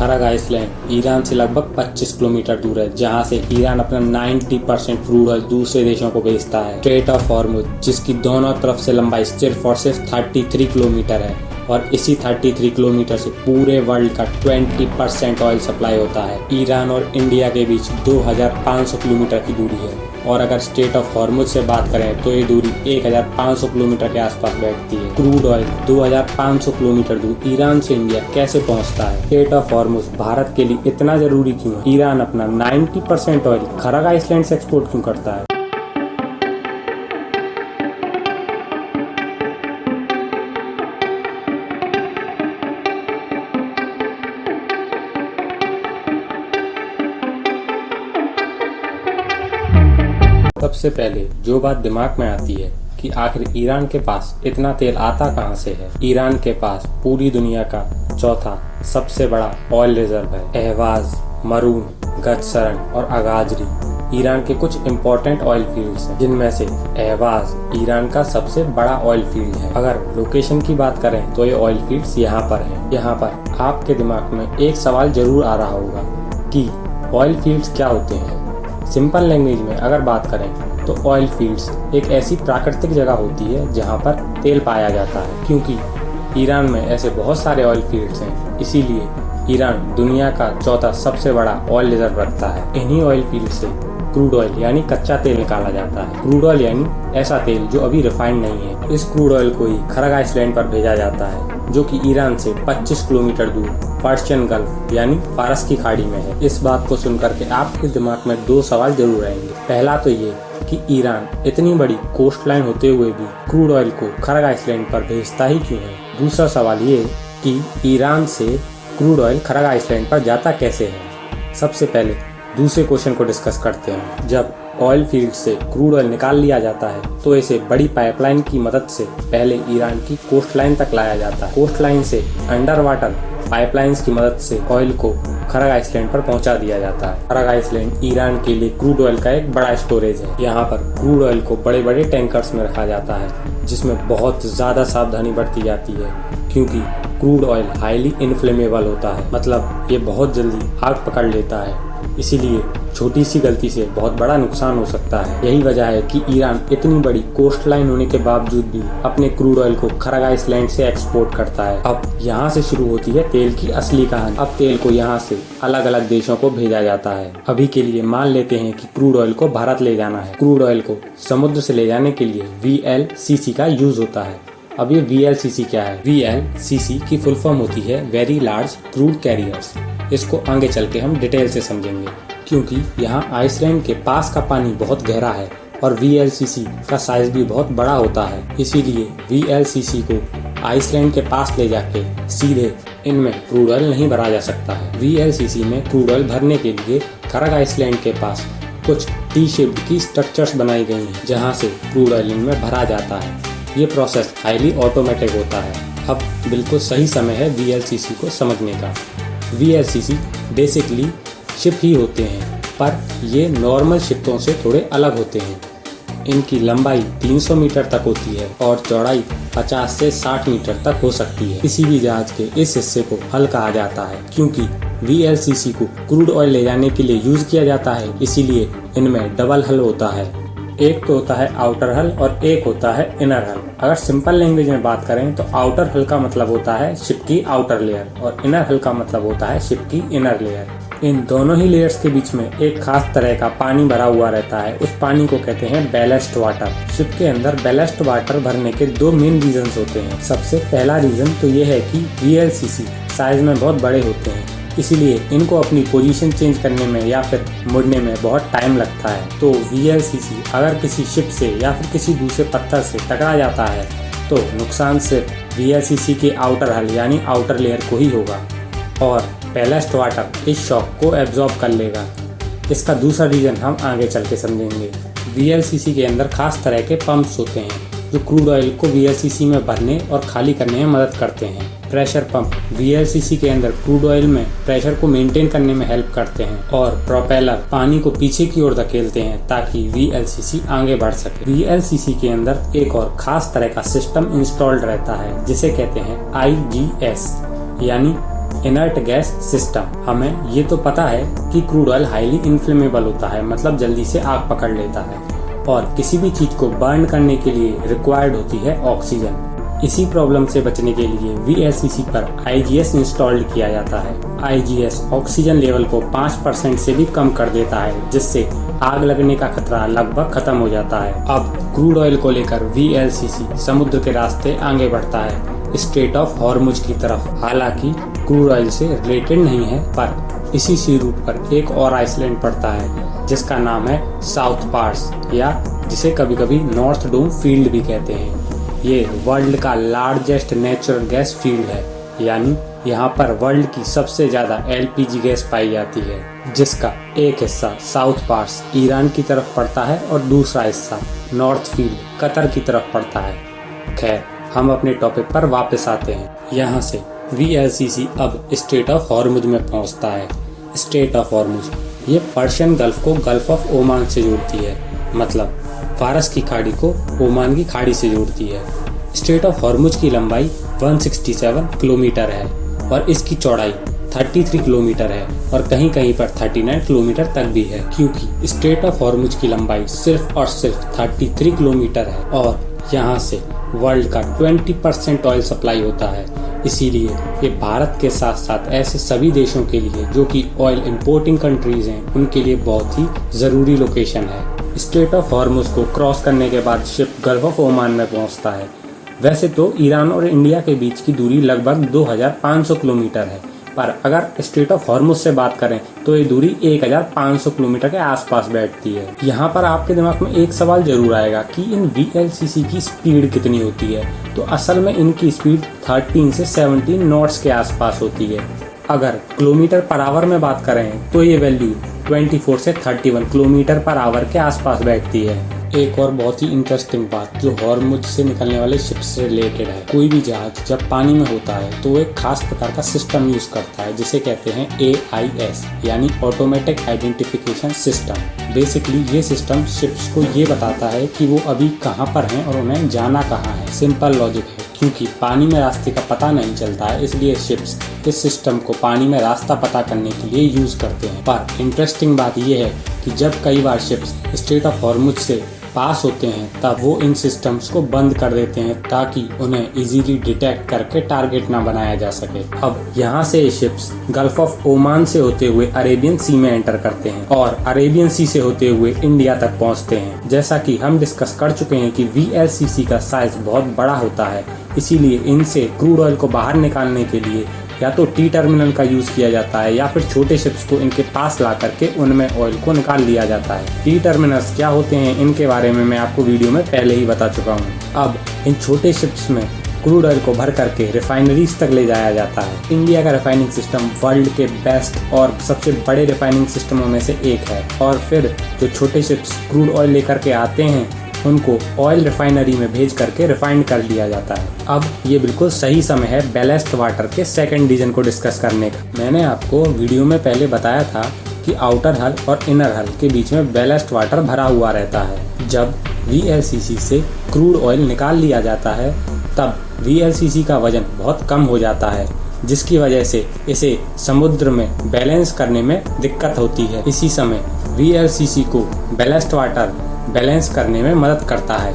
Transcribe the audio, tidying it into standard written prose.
Kharag Iceland Iran से लगभग 25 kilometre दूर है, जहां से ईरान अपना 90% क्रूड ऑयल दूसरे देशों को भेजता है। स्ट्रेट ऑफ हॉर्मुज, जिसकी दोनों तरफ से लंबाई सिर्फ और सिर्फ 33 किलोमीटर है, और इसी 33 किलोमीटर से पूरे वर्ल्ड का 20% ऑयल सप्लाई होता है। ईरान और इंडिया के बीच 2500 किलोमीटर की दूरी है, और अगर स्ट्रेट ऑफ हॉर्मुज से बात करें तो ये दूरी 1500 किलोमीटर के आसपास बैठती है। क्रूड ऑयल 2500 किलोमीटर दूर ईरान से इंडिया कैसे पहुंचता है? स्ट्रेट ऑफ हॉर्मुज भारत के लिए इतना जरूरी क्यों है? ईरान अपना 90% ऑयल खरग आइसलैंड से एक्सपोर्ट क्यों करता है? सबसे पहले जो बात दिमाग में आती है कि आखिर ईरान के पास इतना तेल आता कहां से है। ईरान के पास पूरी दुनिया का चौथा सबसे बड़ा ऑयल रिजर्व है। अहवाज, मरून, गजसरन और अगाजरी ईरान के कुछ इम्पोर्टेंट ऑयल फील्ड्स हैं, जिनमें से अहवाज ईरान का सबसे बड़ा ऑयल फील्ड है। अगर लोकेशन की बात करें तो ये ऑयल फील्ड्स यहाँ पर हैं। यहाँ पर आपके दिमाग में एक सवाल जरूर आ रहा होगा कि ऑयल फील्ड्स क्या होते हैं। सिंपल लैंग्वेज में अगर बात करें तो ऑयल फील्ड्स एक ऐसी प्राकृतिक जगह होती है जहां पर तेल पाया जाता है। क्योंकि ईरान में ऐसे बहुत सारे ऑयल फील्ड्स हैं, इसीलिए ईरान दुनिया का चौथा सबसे बड़ा ऑयल रिजर्व रखता है। इन्हीं ऑयल फील्ड से क्रूड ऑयल यानी कच्चा तेल निकाला जाता है। क्रूड ऑयल यानी ऐसा तेल जो अभी रिफाइंड नहीं है। इस क्रूड ऑयल को ही खरग आइसलैंड पर भेजा जाता है, जो कि ईरान से 25 किलोमीटर दूर पर्शियन गल्फ यानी फारस की खाड़ी में है। इस बात को सुनकर के आपके दिमाग में दो सवाल जरूर आएंगे। पहला तो ये कि ईरान इतनी बड़ी कोस्ट लाइन होते हुए भी क्रूड ऑयल को खरग आइसलैंड पर भेजता ही क्यों है। दूसरा सवाल ये कि ईरान से क्रूड ऑयल खरग आइसलैंड पर जाता कैसे है। सबसे पहले दूसरे क्वेश्चन को डिस्कस करते हैं। जब ऑयल फील्ड से क्रूड ऑयल निकाल लिया जाता है तो इसे बड़ी पाइपलाइन की मदद से पहले ईरान की कोस्ट लाइन तक लाया जाता है। कोस्ट लाइन से अंडर वाटर पाइपलाइंस की मदद से ऑयल को खरग आइसलैंड पर पहुंचा दिया जाता है। खरग आइसलैंड ईरान के लिए क्रूड ऑयल का एक बड़ा स्टोरेज है। यहाँ पर क्रूड ऑयल को बड़े बड़े टैंकर्स में रखा जाता है, जिसमें बहुत ज्यादा सावधानी बरती जाती है, क्योंकि क्रूड ऑयल हाईली इनफ्लेमेबल होता है, मतलब ये बहुत जल्दी आग पकड़ लेता है। इसीलिए छोटी सी गलती से बहुत बड़ा नुकसान हो सकता है। यही वजह है कि ईरान इतनी बड़ी कोस्ट लाइन होने के बावजूद भी अपने क्रूड ऑयल को खरग आइसलैंड से एक्सपोर्ट करता है। अब यहाँ से शुरू होती है तेल की असली कहानी। अब तेल को यहाँ से अलग अलग देशों को भेजा जाता है। अभी के लिए मान लेते हैं कि क्रूड ऑयल को भारत ले जाना है। क्रूड ऑयल को समुद्र से ले जाने के लिए VLCC का यूज होता है। अब ये VLCC क्या है? VLCC की फुल फॉर्म होती है वेरी लार्ज क्रूड कैरियर्स। इसको आगे चल के हम डिटेल से समझेंगे, क्योंकि यहाँ आइसलैंड के पास का पानी बहुत गहरा है और VLCC का साइज भी बहुत बड़ा होता है। इसीलिए VLCC को आइसलैंड के पास ले जाके सीधे इनमें क्रूड ऑयल नहीं भरा जा सकता है। VLCC में क्रूड ऑयल भरने के लिए खरग आइसलैंड के पास कुछ T-शेप्ड की स्ट्रक्चर्स बनाई गई हैं, जहाँ से क्रूड ऑयल इनमें भरा जाता है। ये प्रोसेस हाईली ऑटोमेटिक होता है। अब बिल्कुल सही समय है VLCC को समझने का। VLCC बेसिकली शिप ही होते हैं, पर ये नॉर्मल शिपों से थोड़े अलग होते हैं। इनकी लंबाई 300 मीटर तक होती है और चौड़ाई 50 से 60 मीटर तक हो सकती है। किसी भी जहाज के इस हिस्से को हल कहा जाता है, क्योंकि VLCC को क्रूड ऑयल ले जाने के लिए यूज किया जाता है, इसीलिए इनमें डबल हल होता है। एक तो होता है आउटर हल और एक होता है इनर हल। अगर सिंपल लैंग्वेज में बात करें तो आउटर हल का मतलब होता है शिप की आउटर लेयर और इनर हल का मतलब होता है शिप की इनर लेयर। इन दोनों ही लेयर्स के बीच में एक खास तरह का पानी भरा हुआ रहता है। उस पानी को कहते हैं बैलेस्ट वाटर। शिप के अंदर बैलेस्ट वाटर भरने के दो मेन रीजंस होते हैं। सबसे पहला रीजन तो ये है कि VLCC साइज में बहुत बड़े होते हैं, इसीलिए इनको अपनी पोजीशन चेंज करने में या फिर मुड़ने में बहुत टाइम लगता है। तो VLCC अगर किसी शिप से या फिर किसी दूसरे पत्थर से टकरा जाता है तो नुकसान सिर्फ VLCC के आउटर हल यानी आउटर लेयर को ही होगा, और बैलेस्ट वाटर इस शॉक को एब्जॉर्ब कर लेगा। इसका दूसरा रीजन हम आगे चल के समझेंगे। VLCC के अंदर खास तरह के पंप्स होते हैं जो क्रूड ऑयल को VLCC में भरने और खाली करने में मदद करते हैं। प्रेशर पंप VLCC के अंदर क्रूड ऑयल में प्रेशर को मेंटेन करने में हेल्प करते हैं, और प्रोपेलर पानी को पीछे की ओर धकेलते हैं ताकि VLCC आगे बढ़ सके। VLCC के अंदर एक और खास तरह का सिस्टम इंस्टॉल्ड रहता है जिसे कहते हैं IGS यानी इनर्ट गैस सिस्टम। हमें ये तो पता है कि क्रूड ऑयल हाईली इन्फ्लेमेबल होता है, मतलब जल्दी से आग पकड़ लेता है और किसी भी चीज को बर्न करने के लिए रिक्वायर्ड होती है ऑक्सीजन। इसी प्रॉब्लम से बचने के लिए VLCC पर IGS इंस्टॉल्ड किया जाता है। IGS ऑक्सीजन लेवल को 5% से भी कम कर देता है, जिससे आग लगने का खतरा लगभग खत्म हो जाता है। अब क्रूड ऑयल को लेकर VLCC समुद्र के रास्ते आगे बढ़ता है, स्ट्रेट ऑफ हॉर्मुज की तरफ। हालांकि क्रूड ऑयल से रिलेटेड नहीं है, पर इसी सी रूट पर एक और आइसलैंड पड़ता है जिसका नाम है साउथ पार्स, या जिसे कभी कभी नॉर्थ डोम फील्ड भी कहते हैं। ये वर्ल्ड का लार्जेस्ट नेचुरल गैस फील्ड है, यानी यहाँ पर वर्ल्ड की सबसे ज्यादा LPG गैस पाई जाती है, जिसका एक हिस्सा साउथ पार्स ईरान की तरफ पड़ता है और दूसरा हिस्सा नॉर्थ फील्ड कतर की तरफ पड़ता है। खैर, हम अपने टॉपिक पर वापस आते हैं। यहाँ से VLCC अब स्ट्रेट ऑफ हॉर्मुज में पहुँचता है। स्ट्रेट ऑफ हॉर्मुज ये पर्शियन गल्फ को गल्फ ऑफ ओमान से जोड़ती है, मतलब फारस की खाड़ी को ओमान की खाड़ी से जोड़ती है। स्ट्रेट ऑफ हॉर्मुज की लंबाई 167 किलोमीटर है और इसकी चौड़ाई 33 किलोमीटर है और कहीं कहीं पर 39 किलोमीटर तक भी है। क्योंकि स्ट्रेट ऑफ हॉर्मुज की लंबाई सिर्फ और सिर्फ 33 किलोमीटर है और यहाँ से वर्ल्ड का 20% ऑयल सप्लाई होता है, इसीलिए ये भारत के साथ साथ ऐसे सभी देशों के लिए जो कि ऑयल इंपोर्टिंग कंट्रीज हैं, उनके लिए बहुत ही ज़रूरी लोकेशन है। स्ट्रेट ऑफ हॉर्मुज को क्रॉस करने के बाद शिप गल्फ ऑफ ओमान में पहुंचता है। वैसे तो ईरान और इंडिया के बीच की दूरी लगभग 2500 किलोमीटर है, पर अगर स्ट्रेट ऑफ हॉर्मुज से बात करें तो ये दूरी 1500 किलोमीटर के आसपास बैठती है। यहाँ पर आपके दिमाग में एक सवाल जरूर आएगा कि इन VLCC की स्पीड कितनी होती है। तो असल में इनकी स्पीड 13 से 17 नॉट्स के आसपास होती है। अगर किलोमीटर पर आवर में बात करें तो ये वैल्यू 24 से 31 किलोमीटर पर आवर के आसपास बैठती है। एक और बहुत ही इंटरेस्टिंग बात जो हॉर्मुज से निकलने वाले शिप से रिलेटेड है, कोई भी जहाज जब पानी में होता है तो वो एक खास प्रकार का सिस्टम यूज करता है जिसे कहते हैं AIS, यानी ऑटोमेटिक आइडेंटिफिकेशन सिस्टम। बेसिकली ये सिस्टम शिप्स को ये बताता है कि वो अभी कहाँ पर हैं और उन्हें जाना कहाँ है। सिंपल लॉजिक है, क्योंकि पानी में रास्ते का पता नहीं चलता है, इसलिए शिप्स इस सिस्टम को पानी में रास्ता पता करने के लिए यूज करते हैं। पर इंटरेस्टिंग बात यह है कि जब कई बार शिप्स स्ट्रेट ऑफ हॉर्मुज से पास होते हैं तब वो इन सिस्टम्स को बंद कर देते हैं ताकि उन्हें इजीली डिटेक्ट करके टारगेट ना बनाया जा सके। अब यहाँ से शिप्स गल्फ ऑफ ओमान से होते हुए अरेबियन सी में एंटर करते हैं और अरेबियन सी से होते हुए इंडिया तक पहुँचते हैं। जैसा कि हम डिस्कस कर चुके हैं कि VLCC का साइज बहुत बड़ा होता है, इसीलिए इनसे क्रूड ऑयल को बाहर निकालने के लिए या तो T टर्मिनल का यूज किया जाता है या फिर छोटे शिप्स को इनके पास ला करके उनमें ऑयल को निकाल लिया जाता है। T टर्मिनल्स क्या होते हैं इनके बारे में मैं आपको वीडियो में पहले ही बता चुका हूँ। अब इन छोटे शिप्स में क्रूड ऑयल को भर करके रिफाइनरीज तक ले जाया जाता है। इंडिया का रिफाइनिंग सिस्टम वर्ल्ड के बेस्ट और सबसे बड़े रिफाइनिंग सिस्टमों में से एक है और फिर जो छोटे शिप्स क्रूड ऑयल लेकर के आते हैं उनको ऑयल रिफाइनरी में भेज करके रिफाइंड कर लिया जाता है। अब ये बिल्कुल सही समय है बैलेस्ट वाटर के सेकंड डिवीजन को डिस्कस करने का। मैंने आपको वीडियो में पहले बताया था कि आउटर हल और इनर हल के बीच में बैलेस्ट वाटर भरा हुआ रहता है। जब VLCC से क्रूड ऑयल निकाल लिया जाता है तब VLCC का वजन बहुत कम हो जाता है, जिसकी वजह से इसे समुद्र में बैलेंस करने में दिक्कत होती है। इसी समय VLCC को बैलेस्ट वाटर बैलेंस करने में मदद करता है।